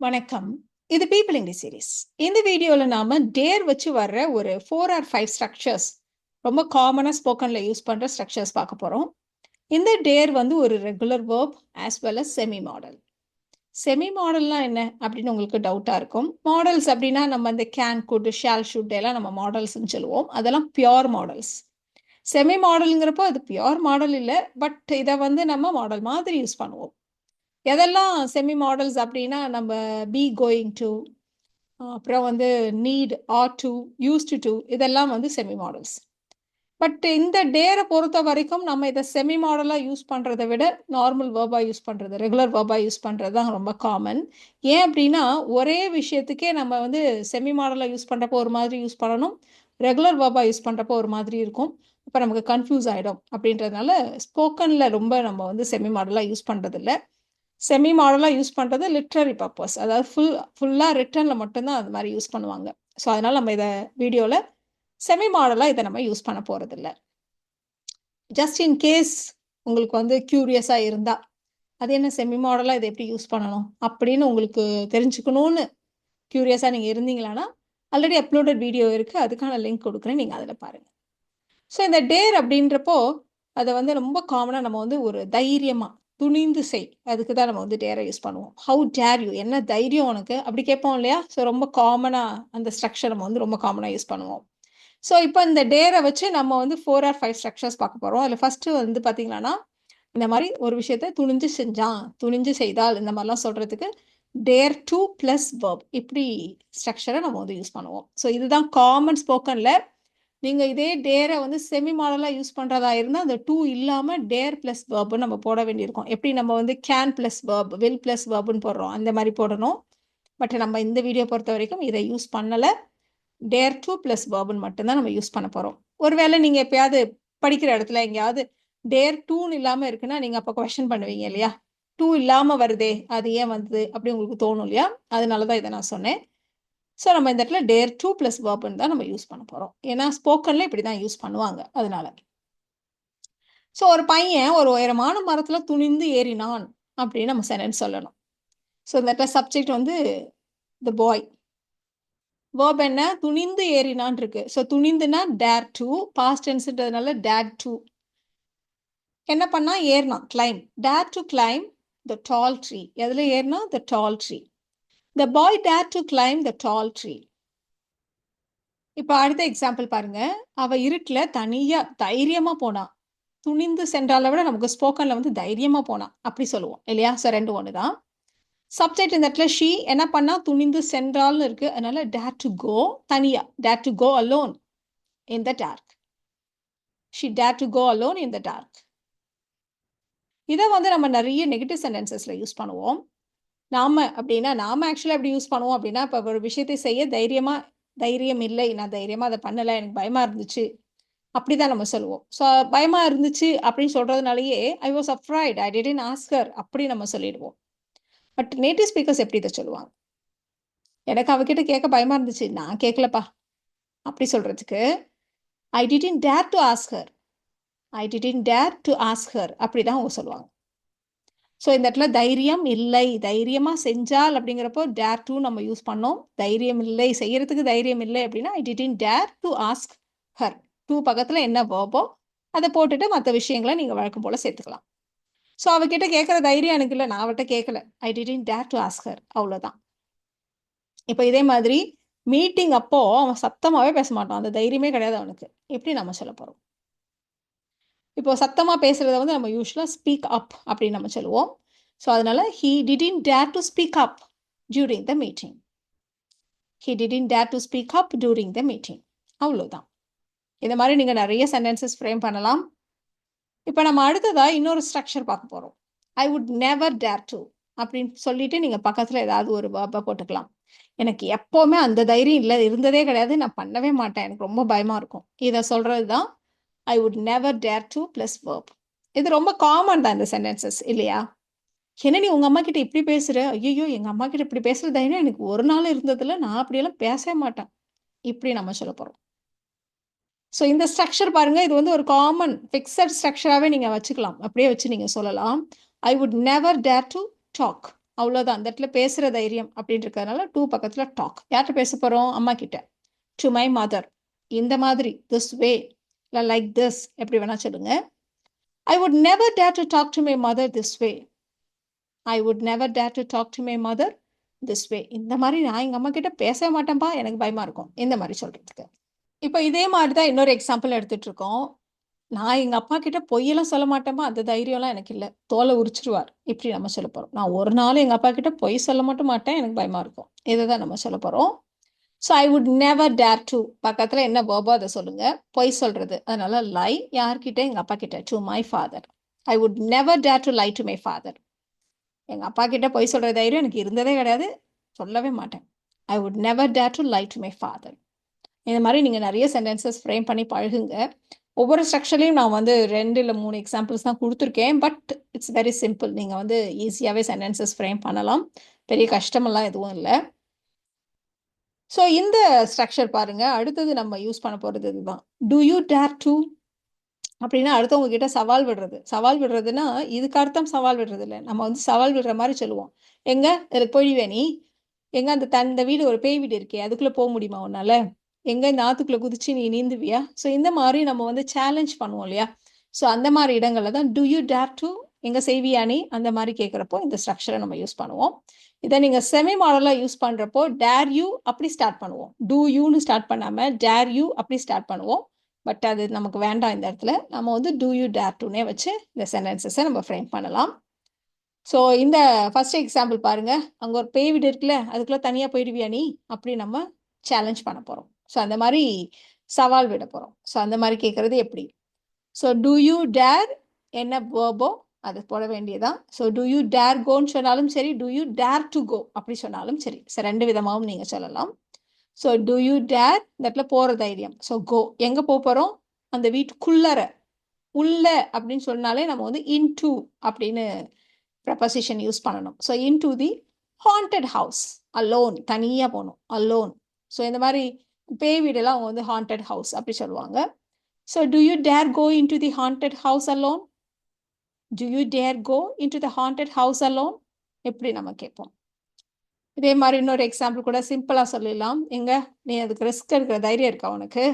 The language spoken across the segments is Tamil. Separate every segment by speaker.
Speaker 1: வணக்கம். இது பீப்பிள் இங்கிலீஷ் சீரிஸ். இந்த வீடியோல நாம டேர் வச்சு வர்ற ஒரு 4 or 5 ஸ்ட்ரக்சர்ஸ், ரொம்ப காமனா ஸ்போக்கன்ல யூஸ் பண்ற ஸ்ட்ரக்சர்ஸ் பார்க்க போறோம். இந்த டேர் வந்து ஒரு regular verb as well as semi modal. Semi மாடல்னா என்ன அப்படின்னு உங்களுக்கு டவுட்டா இருக்கும். மாடல்ஸ் அப்படின்னா நம்ம இந்த கேன், குட், ஷால், ஷுட் எல்லாம் நம்ம மாடல்ஸ்ன்னு சொல்லுவோம். அதெல்லாம் பியோர் மாடல்ஸ். செமி மாடல்ங்கிறப்போ அது பியோர் மாடல் இல்லை, பட் இதை வந்து நம்ம மாடல் மாதிரி யூஸ் பண்ணுவோம். எதெல்லாம் செமி மாடல்ஸ் அப்படின்னா நம்ம பி கோயிங் டு, அப்புறம் வந்து need, are to, used to, இதெல்லாம் வந்து செமி மாடல்ஸ். பட் இந்த டேரை பொறுத்த வரைக்கும் நம்ம இதை செமி மாடலாக யூஸ் பண்ணுறதை விட நார்மல் வேர்பாக யூஸ் பண்ணுறது, ரெகுலர் வேர்பாக யூஸ் பண்ணுறது தான் ரொம்ப காமன். ஏன் அப்படின்னா ஒரே விஷயத்துக்கே நம்ம வந்து செமி மாடலாக யூஸ் பண்ணுறப்போ ஒரு மாதிரி யூஸ் பண்ணணும், ரெகுலர் வேர்பாக யூஸ் பண்ணுறப்போ ஒரு மாதிரி இருக்கும். இப்போ நமக்கு கன்ஃபியூஸ் ஆகிடும். அப்படின்றதுனால ஸ்போக்கனில் ரொம்ப நம்ம வந்து செமி மாடலாக யூஸ் பண்ணுறதில்ல. செமி மாடலாக யூஸ் பண்ணுறது லிட்ரரி பர்பஸ், அதாவது ஃபுல்லாக ரிட்டனில் மட்டும்தான் அது மாதிரி யூஸ் பண்ணுவாங்க. ஸோ அதனால் நம்ம இதை வீடியோவில் செமி மாடலாக இதை நம்ம யூஸ் பண்ண போகிறதில்ல. ஜஸ்ட் இன் கேஸ் உங்களுக்கு வந்து க்யூரியஸாக இருந்தால் அது என்ன செமி மாடலாக இதை எப்படி யூஸ் பண்ணணும் அப்படின்னு உங்களுக்கு தெரிஞ்சுக்கணுன்னு க்யூரியஸாக நீங்கள் இருந்தீங்களான்னா ஆல்ரெடி அப்லோடட் வீடியோ இருக்குது, அதுக்கான லிங்க் கொடுக்குறேன், நீங்கள் அதில் பாருங்கள். ஸோ இந்த டேர் அப்படின்றப்போ அதை வந்து ரொம்ப காமனாக நம்ம வந்து ஒரு தைரியமாக துணிந்து செய், அதுக்கு தான் நம்ம வந்து டேரை யூஸ் பண்ணுவோம். ஹவு டேர் யூ, என்ன தைரியம் உனக்கு அப்படி கேட்போம் இல்லையா? ஸோ ரொம்ப காமனாக அந்த ஸ்ட்ரக்சர் நம்ம வந்து ரொம்ப காமனாக யூஸ் பண்ணுவோம். ஸோ இப்போ இந்த டேரை வச்சு நம்ம வந்து 4 or 5 ஸ்ட்ரக்சர்ஸ் பார்க்க போகிறோம். அதில் ஃபஸ்ட்டு வந்து பார்த்தீங்கன்னா இந்த மாதிரி ஒரு விஷயத்த துணிஞ்சு செஞ்சான், துணிஞ்சு செய்தால், இந்த மாதிரிலாம் சொல்கிறதுக்கு டேர் டு ப்ளஸ் வேர்ப், இப்படி ஸ்ட்ரக்சரை நம்ம வந்து யூஸ் பண்ணுவோம். ஸோ இதுதான் காமன் ஸ்போக்கனில். நீங்கள் இதே டேரை வந்து செமி மாடலாக யூஸ் பண்ணுறதா இருந்தால் அந்த டூ இல்லாமல் டேர் ப்ளஸ் வேர்புன்னு நம்ம போட வேண்டியிருக்கும். எப்படி நம்ம வந்து can plus verb, will plus வேர்புன்னு போடுறோம், அந்த மாதிரி போடணும். பட் நம்ம இந்த வீடியோ பொறுத்த வரைக்கும் இதை யூஸ் பண்ணலை. டேர் டூ ப்ளஸ் வேர்புன்னு மட்டும்தான் நம்ம யூஸ் பண்ண போகிறோம். ஒருவேளை நீங்கள் எப்பயாவது படிக்கிற இடத்துல எங்கேயாவது டேர் டூன்னு இல்லாமல் இருக்குன்னா நீங்கள் அப்போ கொஸ்டின் பண்ணுவீங்க இல்லையா? டூ இல்லாமல் வருதே, அது ஏன் வந்தது அப்படி உங்களுக்கு தோணும் இல்லையா? அதனால தான் இதை நான் சொன்னேன். ஸோ நம்ம இந்த இடத்துல டேர் டூ ப்ளஸ் வேர்புன்னு தான் நம்ம யூஸ் பண்ண போகிறோம். ஏன்னா ஸ்போக்கனில் இப்படி தான் யூஸ் பண்ணுவாங்க, அதனால. ஸோ ஒரு பையன் ஒரு உயரமான மரத்தில் துணிந்து ஏறினான் அப்படின்னு நம்ம சென்டென்ஸ் சொல்லணும். ஸோ இந்த இடத்துல சப்ஜெக்ட் வந்து த பாய், வேர்ப் என்ன, துணிந்து ஏறினான் இருக்கு. ஸோ துணிந்துனா டேர் டு, பாஸ்ட் டென்ஸ்ன்றதுனால டேர் டு. என்ன பண்ணா, ஏறினான், climb, dare to climb the tall tree. எதில் ஏறினா, the tall tree. The boy dare to climb the tall tree. இப்போ அடுத்த எக்ஸாம்பிள் பாருங்க. அவ இருட்டில் தனியா தைரியமா போனா. துணிந்து சென்றால விட நமக்கு ஸ்போக்கன்ல வந்து தைரியமா போனா அப்படி சொல்லுவோம் இல்லையா? ஸோ ரெண்டு ஒன்று தான். சப்ஜெக்ட் இந்த இடத்துல ஷீ என்ன பண்ணா, துணிந்து சென்றால்னு இருக்கு, அதனால டேர் டு கோ, தனியா, dare to go alone in the dark. She dared to go alone in the dark. இதை வந்து நம்ம நிறைய நெகட்டிவ் சென்டென்சஸில் யூஸ் பண்ணுவோம். நாம அப்படின்னா நாம ஆக்சுவலாக எப்படி யூஸ் பண்ணுவோம் அப்படின்னா, இப்போ ஒரு விஷயத்தை செய்ய தைரியம் இல்லை, நான் தைரியமாக அதை பண்ணலை, எனக்கு பயமாக இருந்துச்சு, அப்படி தான் நம்ம சொல்லுவோம். ஸோ பயமாக இருந்துச்சு அப்படின்னு சொல்கிறதுனாலேயே I was afraid, I didn't ask her அப்படி நம்ம சொல்லிடுவோம். பட் நேட்டிவ் ஸ்பீக்கர்ஸ் எப்படி இதை சொல்லுவாங்க? எனக்கு அவகிட்ட கேட்க பயமாக இருந்துச்சு, நான் கேட்கலப்பா அப்படி சொல்கிறதுக்கு I didn't dare to ask her. I didn't dare to ask her. அப்படி தான் அவங்க சொல்லுவாங்க. ஸோ இந்த இடத்துல தைரியம் இல்லை, தைரியமாக செஞ்சால் அப்படிங்கிறப்போ டேர் டு நம்ம யூஸ் பண்ணோம். தைரியம் இல்லை, செய்யறதுக்கு தைரியம் இல்லை அப்படின்னா I didn't dare to ask her. To பக்கத்தில் என்ன வேர்போ அதை போட்டுட்டு மற்ற விஷயங்களை நீங்கள் வழக்கம் போல் சேர்த்துக்கலாம். ஸோ அவகிட்ட கேட்குற தைரியம் எனக்கு இல்லை, நான் அவட்ட கேட்கல, I didn't dare to ask her, அவ்வளோதான். இப்போ இதே மாதிரி மீட்டிங் அப்போ அவன் சத்தமாகவே பேச மாட்டான், அந்த தைரியமே கிடையாது அவனுக்கு, எப்படி நம்ம சொல்ல போகிறோம்? இப்போ சத்தமாக பேசுகிறத வந்து நம்ம யூஸ்வலாக ஸ்பீக் அப் அப்படின்னு நம்ம சொல்லுவோம். ஸோ அதனால he didn't dare to speak up during the meeting. He didn't dare to speak up during the meeting, அவ்வளோதான். இந்த மாதிரி நீங்கள் நிறைய சென்டென்சஸ் ஃப்ரேம் பண்ணலாம். இப்போ நம்ம அடுத்ததாக இன்னொரு ஸ்ட்ரக்சர் பார்க்க போகிறோம். I would never dare to அப்படின்னு சொல்லிட்டு நீங்கள் பக்கத்தில் ஏதாவது ஒரு வேர்பை போட்டுக்கலாம். எனக்கு எப்போவுமே அந்த தைரியம் இல்லை, இருந்ததே கிடையாது, நான் பண்ணவே மாட்டேன், எனக்கு ரொம்ப பயமாக இருக்கும், இதை சொல்கிறது தான் I would never dare to plus verb. இது ரொம்ப காமன் தான் இந்த சென்டென்சஸ் இல்லையா? என்ன நீ உங்கள் அம்மா கிட்ட இப்படி பேசுகிற, ஐயோ எங்கள் அம்மா கிட்ட இப்படி பேசுகிற தைரியம் எனக்கு ஒரு நாள் இருந்ததில்ல, நான் அப்படியெல்லாம் பேசவே மாட்டேன், இப்படி நம்ம சொல்ல போகிறோம். ஸோ இந்த ஸ்ட்ரக்சர் பாருங்கள், இது வந்து ஒரு காமன் ஃபிக்ஸட் ஸ்ட்ரக்சராகவே நீங்கள் வச்சுக்கலாம், அப்படியே வச்சு நீங்கள் சொல்லலாம். I would never dare to talk, அவ்வளோதான். அந்த இடத்துல பேசுகிற தைரியம் அப்படின்னு இருக்கிறதுனால டூ பக்கத்தில் டாக். யார்கிட்ட பேச போகிறோம்? அம்மா கிட்ட. To my mother. இந்த மாதிரி, திஸ் வே, இல்லை லைக் திஸ், எப்படி வேணா சொல்லுங்க. I would never dare to talk to my mother this way. I would never dare to talk to my mother this way. இந்த மாதிரி நான் எங்கள் அம்மா கிட்ட பேசவே மாட்டேன்ப்பா, எனக்கு பயமாக இருக்கும், இந்த மாதிரி சொல்கிறதுக்கு. இப்போ இதே மாதிரி தான் இன்னொரு எக்ஸாம்பிள் எடுத்துகிட்டு இருக்கோம். நான் எங்கள் அப்பா கிட்ட பொய்யெல்லாம் சொல்ல மாட்டேன்ப்பா, அந்த தைரியம்லாம் எனக்கு இல்லை, தோலை உரிச்சிருவார், இப்படி நம்ம சொல்ல போகிறோம். நான் ஒரு நாள் எங்கள் அப்பா கிட்ட பொய் சொல்ல மட்டும் மாட்டேன், எனக்கு பயமாக இருக்கும், இதை தான் நம்ம சொல்ல போகிறோம். So I would never dare to பக்கத்தில் என்ன வேர்போ அதை சொல்லுங்க. பொய் சொல்கிறது, அதனால லை. யார்கிட்ட? எங்கள் அப்பா கிட்ட. To my father. I would never dare to lie to my father. எங்கள் அப்பா கிட்ட பொய் சொல்கிற தைரியம் எனக்கு இருந்ததே கிடையாது, சொல்லவே மாட்டேன். I would never dare to lie to my father. இந்த மாதிரி நீங்கள் நிறைய சென்டென்சஸ் ஃப்ரேம் பண்ணி பழகுங்க. ஒவ்வொரு ஸ்ட்ரக்சர்லையும் நான் வந்து 2 இல்லை 3 எக்ஸாம்பிள்ஸ் தான் கொடுத்துருக்கேன். But it's very simple. நீங்கள் வந்து ஈஸியாகவே சென்டென்சஸ் ஃப்ரேம் பண்ணலாம். பெரிய கஷ்டமெல்லாம் எதுவும் இல்லை. ஸோ இந்த ஸ்ட்ரக்சர் பாருங்கள். அடுத்தது நம்ம யூஸ் பண்ண போகிறது இதுதான். டு யூ டேர் டு அப்படின்னா அடுத்தவங்க கிட்ட சவால் விடுறது. சவால் விடுறதுன்னா இதுக்கு அர்த்தம் சவால் விடுறது இல்லை. நம்ம வந்து சவால் விடுற மாதிரி சொல்லுவோம். எங்க இதுக்கு போயிடுவே நீ? எங்க அந்த வீடு ஒரு பேய் வீடு இருக்கே, அதுக்குள்ளே போக முடியுமா உன்னால? எங்க இந்த ஆத்துக்குள்ளே குதிச்சு நீ நீந்துவியா? ஸோ இந்த மாதிரி நம்ம வந்து சேலஞ்ச் பண்ணுவோம் இல்லையா? ஸோ அந்த மாதிரி இடங்களில் தான் டு யூ டேர் டு, எங்க செய்வியா நீ, அந்த மாதிரி கேட்குறப்போ இந்த ஸ்ட்ரக்சரை நம்ம யூஸ் பண்ணுவோம். இதை நீங்கள் செமி மாடலாக யூஸ் பண்ணுறப்போ டேர் யூ அப்படி ஸ்டார்ட் பண்ணுவோம். டூ யூன்னு ஸ்டார்ட் பண்ணாமல் டேர் யூ அப்படி ஸ்டார்ட் பண்ணுவோம். பட் அது நமக்கு வேண்டாம். இந்த இடத்துல நம்ம வந்து டூ யூ டேர் டுனே வச்சு இந்த சென்டென்சஸை நம்ம ஃப்ரேம் பண்ணலாம். ஸோ இந்த ஃபர்ஸ்ட் எக்ஸாம்பிள் பாருங்க. அங்கே ஒரு பேய் வீடு இருக்குல்ல, அதுக்குள்ளே தனியாக போயிடுவியா நீ, அப்படி நம்ம சேலஞ்ச் பண்ண போகிறோம். ஸோ அந்த மாதிரி சவால் விட போகிறோம். ஸோ அந்த மாதிரி கேட்குறது எப்படி? ஸோ டூ யூ டேர் என்ன வேர்போ அது போட வேண்டியதான். ஸோ டூ யூ டேர் கோன்னு சொன்னாலும் சரி, do you dare to go அப்படி சொன்னாலும் சரி. ஸோ 2 விதமாகவும் நீங்கள் சொல்லலாம். ஸோ டூ யூ டேர், இந்த இடத்துல போகிற தைரியம். ஸோ கோ, எங்கே போகிறோம்? அந்த வீட்டுக்குள்ளற, உள்ள அப்படின்னு சொன்னாலே நம்ம வந்து இன்டு அப்படின்னு ப்ரப்போசிஷன் யூஸ் பண்ணணும். So into the haunted house. Alone, தனியாக போகணும், அலோன். ஸோ இந்த மாதிரி பேய் வீடெல்லாம் அவங்க வந்து ஹாண்டட் ஹவுஸ் அப்படி சொல்லுவாங்க. So do you dare go into the haunted house alone? Do you dare go into the haunted house alone? எப்படி நம்ம கேட்போம். இதே மாதிரி இன்னொரு எக்ஸாம்பிள் கூட சிம்பிளாக சொல்லிடலாம். எங்க நீ அதுக்கு ரிஸ்க் எடுக்கிற தைரியம் இருக்கா உனக்கு?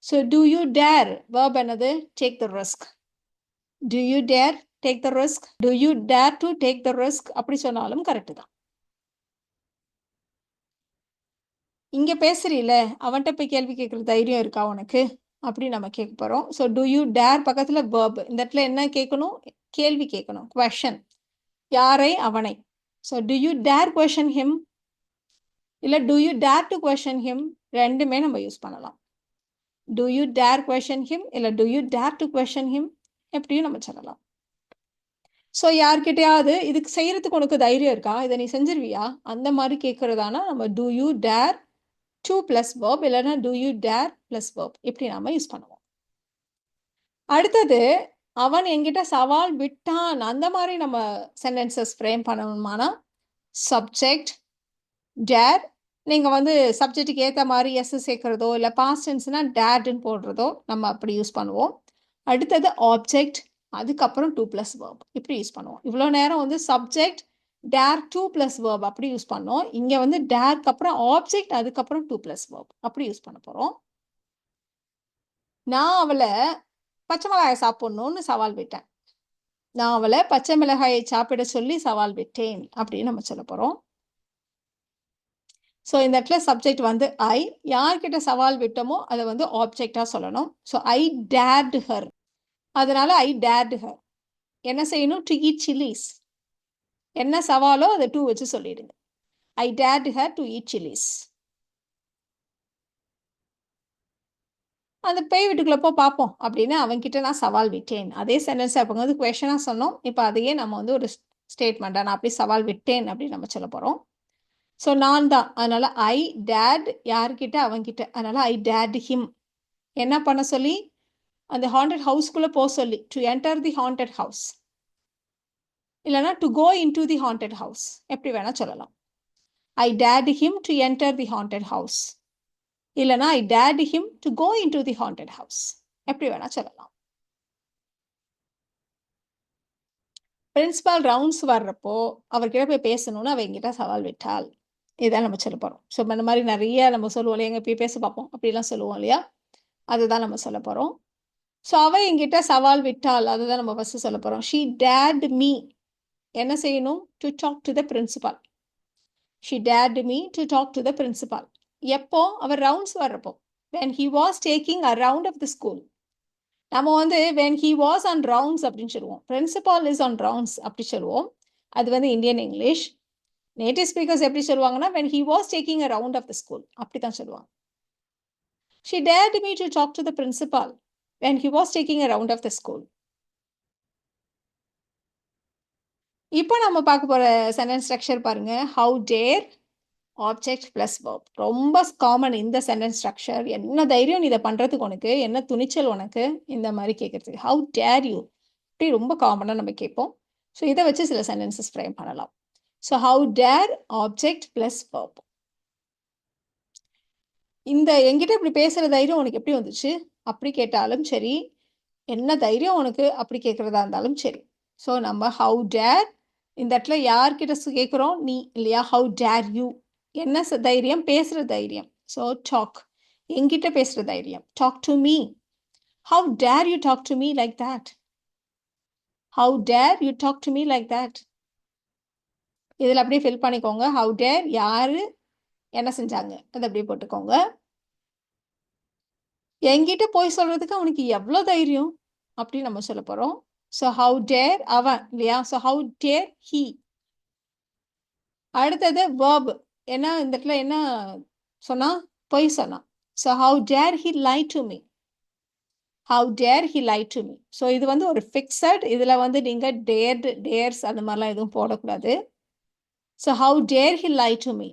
Speaker 1: So do you dare, verb என்னது? Take the risk. Do you dare take the risk, do you dare to take the risk அப்படி சொன்னாலும் கரெக்டு தான். இங்கே பேசுறீல, அவன்கிட்ட போய் கேள்வி கேட்குற தைரியம் இருக்கா உனக்கு அப்படி நம்ம கேட்க போகிறோம். ஸோ டு யூ டேர் பக்கத்தில் வேர்ப். இந்த இடத்துல என்ன கேட்கணும்? கேள்வி கேட்கணும், கொஷன். யாரை? அவனை. So do you dare question him, இல்லை do you dare to question him, ரெண்டுமே நம்ம யூஸ் பண்ணலாம். Do you dare question him இல்லை do you dare to question him எப்படியும் நம்ம சொல்லலாம். ஸோ யார்கிட்டயாவது இதுக்கு செய்யறதுக்கு உனக்கு தைரியம் இருக்கா, இதை நீ செஞ்சிருவியா, அந்த மாதிரி கேட்கறதானா நம்ம do you dare to plus verb, இல்லைன்னா do you dare plus verb இப்படி நாம யூஸ் பண்ணுவோம். அடுத்தது அவன் என்கிட்ட சவால் விட்டான், அந்த மாதிரி நம்ம சென்டென்சஸ் ஃப்ரேம் பண்ணணுமானா சப்ஜெக்ட் டேர். நீங்கள் வந்து சப்ஜெக்ட்டுக்கு ஏற்ற மாதிரி எஸ் சேர்க்குறதோ இல்லை பாஸ்ட் டென்ஸ்னா டேர்டுன்னு போடுறதோ நம்ம அப்படி யூஸ் பண்ணுவோம். அடுத்தது ஆப்ஜெக்ட், அதுக்கப்புறம் டூ ப்ளஸ் வேர்ப் இப்படி யூஸ் பண்ணுவோம். இவ்வளோ நேரம் வந்து subject dare to plus verb அப்படி யூஸ் பண்ணோம். இங்கே வந்து டேர்க்கு அப்புறம் ஆப்ஜெக்ட், அதுக்கப்புறம் டூ ப்ளஸ் வேர்ப் அப்படி யூஸ் பண்ண போகிறோம். நான் அவளை பச்சை மிளகாயை சாப்பிட்ணுன்னு சவால் விட்டேன். நான் அவளை பச்சை மிளகாயை சாப்பிட சொல்லி சவால் விட்டேன் அப்படின்னு நம்ம சொல்ல போகிறோம். ஸோ இந்த இடத்துல சப்ஜெக்ட் வந்து ஐ, யார்கிட்ட சவால் விட்டோமோ அதை வந்து ஆப்ஜெக்டாக சொல்லணும். ஸோ ஐ டேர்டு ஹர், அதனால ஐ டேர்டு ஹர். என்ன செய்யணும்? To eat chillies. என்ன சவாலோ அதை டூ வச்சு சொல்லிடுங்க. I dared her to eat chillies. அந்த பேய் வீட்டுக்குள்ள போ பார்ப்போம் அப்படின்னு அவன்கிட்ட நான் சவால் விட்டேன். அதே சென்டென்ஸ் அப்போ வந்து குவெஷனாக சொன்னோம். இப்போ அதையே நம்ம வந்து ஒரு ஸ்டேட்மெண்ட்டாக நான் அப்படி சவால் விட்டேன் அப்படின்னு நம்ம சொல்ல போகிறோம். ஸோ நான் தான், அதனால ஐ டேட் யார்கிட்ட? அவன்கிட்ட. அதனால ஐ டேட் ஹிம். என்ன பண்ண சொல்லி? அந்த ஹாண்டட் ஹவுஸ்க்குள்ளே போக சொல்லி, to enter the haunted house, இல்லைனா to go in to the haunted house எப்படி வேணால் சொல்லலாம். ஐ டேட் him to enter the haunted house, இல்லைனா ஐ டேட் him to go in to the haunted house எப்படி வேணால் சொல்லலாம். பிரின்சிபால் ரவுண்ட்ஸ் வர்றப்போ அவர்கிட்ட போய் பேசணும்னு அவ என்கிட்ட சவால் விட்டாள். இதுதான் நம்ம சொல்ல போறோம். ஸோ இந்த மாதிரி நிறைய நம்ம சொல்லுவோம் இல்லையா, எங்க போய் பேச பார்ப்போம் அப்படிலாம் சொல்லுவோம் இல்லையா, அதுதான் நம்ம சொல்ல போறோம். ஸோ அவ என்கிட்ட சவால் விட்டாள், அதுதான் நம்ம ஃபர்ஸ்ட் சொல்ல போறோம். ஷீ டேர்ட் மீ, என்ன செய்யணும், to talk to the principal. She dared me to talk to the principal. எப்போ, அவர் ரவுண்ட்ஸ் வர்றப்போ, when he was taking a round of the school. நம்ம வந்து when he was on rounds அப்படின்னு சொல்லுவோம். principal is on rounds அப்படி சொல்லுவோம். அது வந்து இந்தியன் இங்கிலீஷ். நேட்டிவ் ஸ்பீக்கர்ஸ் எப்படி சொல்லுவாங்கன்னா when he was taking a round of the school அப்படி தான் சொல்லுவாங்க. She dared me to talk to the principal when he was taking a round of the school. இப்போ நம்ம பார்க்க போற சென்டென்ஸ் ஸ்ட்ரக்சர் பாருங்க. how dare object plus verb. ரொம்ப காமன் இந்த சென்டென்ஸ் ஸ்ட்ரக்சர். என்ன தைரியம் இதை பண்ணுறதுக்கு உனக்கு, என்ன துணிச்சல் உனக்கு, இந்த மாதிரி கேட்குறதுக்கு ஹவு டேர் யூ இப்படி ரொம்ப காமனாக நம்ம கேட்போம். ஸோ இதை வச்சு சில சென்டென்சஸ் ஃப்ரேம் பண்ணலாம். So how dare object plus verb. இந்த என்கிட்ட இப்படி பேசுகிற தைரியம் உனக்கு எப்படி வந்துச்சு அப்படி கேட்டாலும் சரி, என்ன தைரியம் உனக்கு அப்படி கேட்குறதா இருந்தாலும் சரி. ஸோ நம்ம ஹவு டேர், இந்த இடத்துல யார்கிட்ட கேட்குறோம், நீ இல்லையா, ஹவு டேர் யூ, என்ன தைரியம், பேசுகிற தைரியம். ஸோ டாக், என்கிட்ட பேசுகிற தைரியம், talk to me. How dare you talk to me like that. How dare you talk to me like that. இதில் அப்படியே ஃபில் பண்ணிக்கோங்க. ஹவு டேர் யாரு என்ன செஞ்சாங்க அதை அப்படியே போட்டுக்கோங்க. என்கிட்ட போய் சொல்றதுக்கு அவனுக்கு எவ்வளோ தைரியம் அப்படின்னு நம்ம சொல்ல போகிறோம். ஸோ ஹவு டேர் அவன் இல்லையா, ஸோ ஹவு டேர் ஹீ. அடுத்தது verb, ஏன்னா இந்த இடத்துல என்ன சொன்னா, பொய் சொன்னான். So how dare he lie to me. How dare he lie to me. So இது வந்து ஒரு ஃபிக்ஸட், இதில் வந்து நீங்கள் டேர்டு டேர்ஸ் அந்த மாதிரிலாம் எதுவும் போடக்கூடாது. So how dare he lie to me.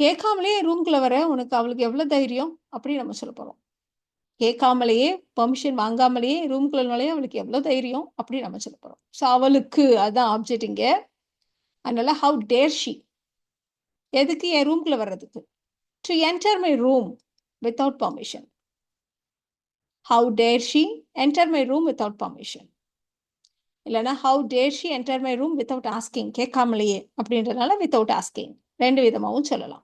Speaker 1: கேட்காமலேயே ரூம்குள்ளே வர உனக்கு அவளுக்கு எவ்வளோ தைரியம் அப்படி நம்ம சொல்ல போகிறோம். கேட்காமலேயே, பெர்மிஷன் வாங்காமலேயே ரூம்குள்ள நுழைய அவளுக்கு எவ்வளோ தைரியம் அப்படி நம்ம சொல்ல போகிறோம். ஸோ அவளுக்கு அதுதான் ஆப்ஜெக்ட் இங்கே. அதனால ஹவு டேர் ஷி, எதுக்கு என் ரூம்குள்ள வர்றதுக்கு, to enter my room without permission. How dare she enter my room without permission. இல்லைன்னா how dare she enter my room without asking, கேட்காமலேயே அப்படின்றதுனால வித்தவுட் ஆஸ்கிங், ரெண்டு விதமாகவும் சொல்லலாம்.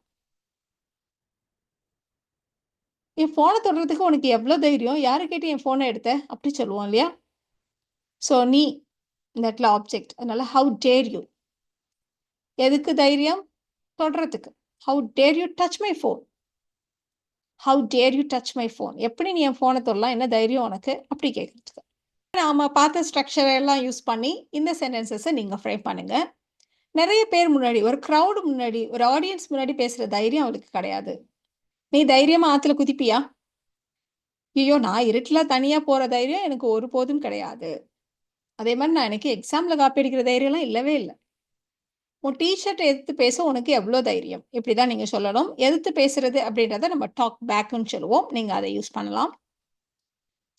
Speaker 1: என் ஃபோனை தொடுறதுக்கு உனக்கு எவ்வளோ தைரியம், யாரு கேட்டு என் ஃபோனை எடுத்த அப்படி சொல்லுவோம் இல்லையா. ஸோ நீ இந்த இடத்துல ஆப்ஜெக்ட், அதனால ஹவு டேர் யூ, எதுக்கு தைரியம், தொடுறதுக்கு. How dare you touch my phone. How dare you touch my phone, எப்படி நீ என் ஃபோனை தொடலாம், என்ன தைரியம் உனக்கு அப்படி கேட்குறதுக்கு. நாம் பார்த்த ஸ்ட்ரக்சரை எல்லாம் யூஸ் பண்ணி இந்த சென்டென்சஸை நீங்கள் ஃப்ரேம் பண்ணுங்க. நிறைய பேர் முன்னாடி, ஒரு க்ரௌடு முன்னாடி, ஒரு ஆடியன்ஸ் முன்னாடி பேசுகிற தைரியம் அவளுக்கு கிடையாது. நீ தைரியமாக ஆற்றுல குதிப்பியா? ஐயோ, நான் இருட்டில் தனியாக போகிற தைரியம் எனக்கு ஒருபோதும் கிடையாது. அதே மாதிரி நான் எனக்கு எக்ஸாமில் காப்பி அடிக்கிற தைரியம்லாம் இல்லவே இல்லை. உன் டீஷர்ட் எதிர்த்து பேச உனக்கு எவ்வளோ தைரியம், இப்படி தான் நீங்கள் சொல்லணும். எதிர்த்து பேசுறது அப்படின்றத நம்ம டாக் பேக்குன்னு சொல்லுவோம். நீங்கள் அதை யூஸ் பண்ணலாம்.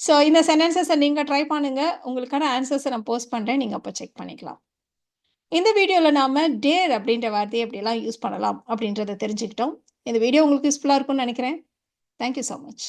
Speaker 1: ஸோ இந்த சென்டென்சஸை நீங்கள் ட்ரை பண்ணுங்க. உங்களுக்கான ஆன்சர்ஸை நான் போஸ்ட் பண்ணுறேன், நீங்கள் அப்போ செக் பண்ணிக்கலாம். இந்த வீடியோவில் நாம் டேர் அப்படின்ற வார்த்தையை எப்படியெல்லாம் யூஸ் பண்ணலாம் அப்படின்றத தெரிஞ்சுக்கிட்டோம். இந்த வீடியோ உங்களுக்கு யூஸ்ஃபுல்லாக இருக்கும்னு நினைக்கிறேன். Thank you so much.